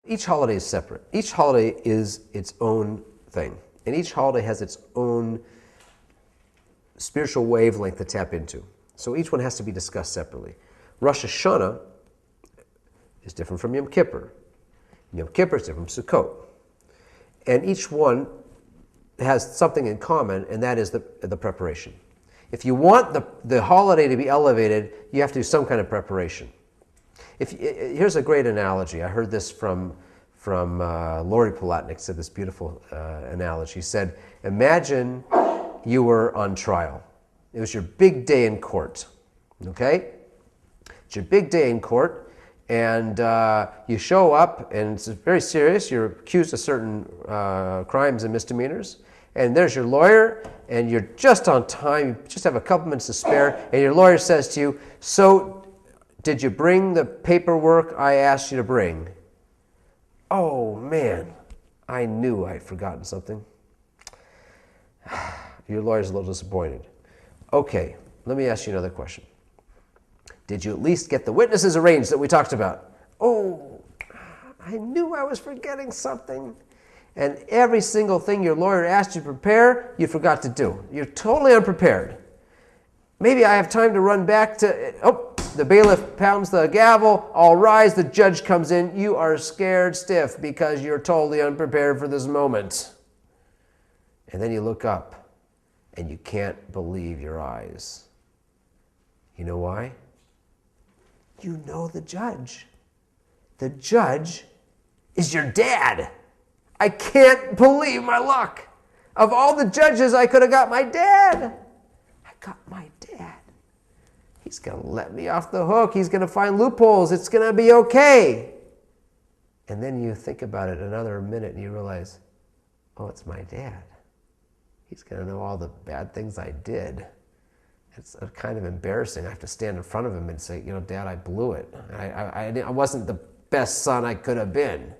Each holiday is separate. Each holiday is its own thing. And each holiday has its own spiritual wavelength to tap into. So each one has to be discussed separately. Rosh Hashanah is different from Yom Kippur. Yom Kippur is different from Sukkot. And each one has something in common, and that is the preparation. If you want the holiday to be elevated, you have to do some kind of preparation. Here's a great analogy. I heard this from Lori Palatnik, said this beautiful analogy. She said, imagine you were on trial. It was your big day in court, okay? It's your big day in court, and you show up, and it's very serious. You're accused of certain crimes and misdemeanors, and there's your lawyer, and you're just on time. You just have a couple minutes to spare, and your lawyer says to you, so did you bring the paperwork I asked you to bring? Oh, man, I knew I'd forgotten something. Your lawyer's a little disappointed. Okay, let me ask you another question. Did you at least get the witnesses arranged that we talked about? Oh, I knew I was forgetting something. And every single thing your lawyer asked you to prepare, you forgot to do. You're totally unprepared. Maybe I have time to run back to, the bailiff pounds the gavel, all rise, the judge comes in. You are scared stiff because you're totally unprepared for this moment. And then you look up and you can't believe your eyes. You know why? You know the judge. The judge is your dad. I can't believe my luck. Of all the judges, I could have got my dad. I got my dad. He's going to let me off the hook. He's going to find loopholes. It's going to be okay. And then you think about it another minute and you realize, oh, it's my dad. He's going to know all the bad things I did. It's kind of embarrassing. I have to stand in front of him and say, Dad, I blew it. I wasn't the best son I could have been.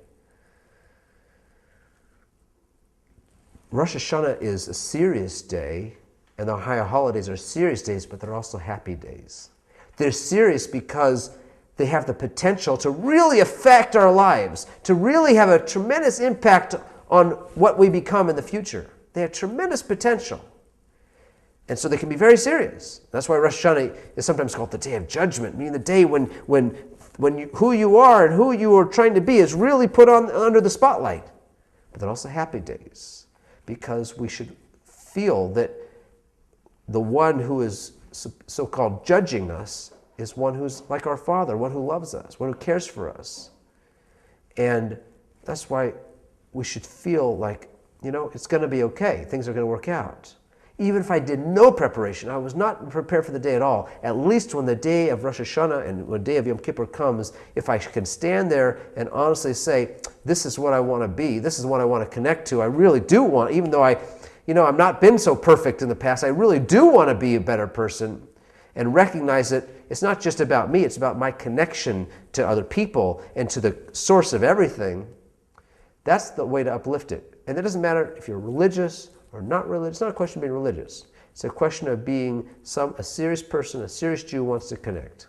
Rosh Hashanah is a serious day, and the higher holidays are serious days, but they're also happy days. They're serious because they have the potential to really affect our lives, to really have a tremendous impact on what we become in the future. They have tremendous potential. And so they can be very serious. That's why Rosh Hashanah is sometimes called the Day of Judgment, meaning the day when who you are and who you are trying to be is really put on under the spotlight. But they're also happy days, because we should feel that the one who is so-called judging us is one who's like our Father, one who loves us, one who cares for us. And that's why we should feel like, it's going to be okay. Things are going to work out. Even if I did no preparation, I was not prepared for the day at all, at least when the day of Rosh Hashanah and when the day of Yom Kippur comes, if I can stand there and honestly say, this is what I want to be, this is what I want to connect to, I really do want, even though I've not been so perfect in the past, I really do want to be a better person, and recognize that it's not just about me, it's about my connection to other people and to the source of everything. That's the way to uplift it. And it doesn't matter if you're religious or not religious. It's not a question of being religious. It's a question of being a serious person, a serious Jew who wants to connect.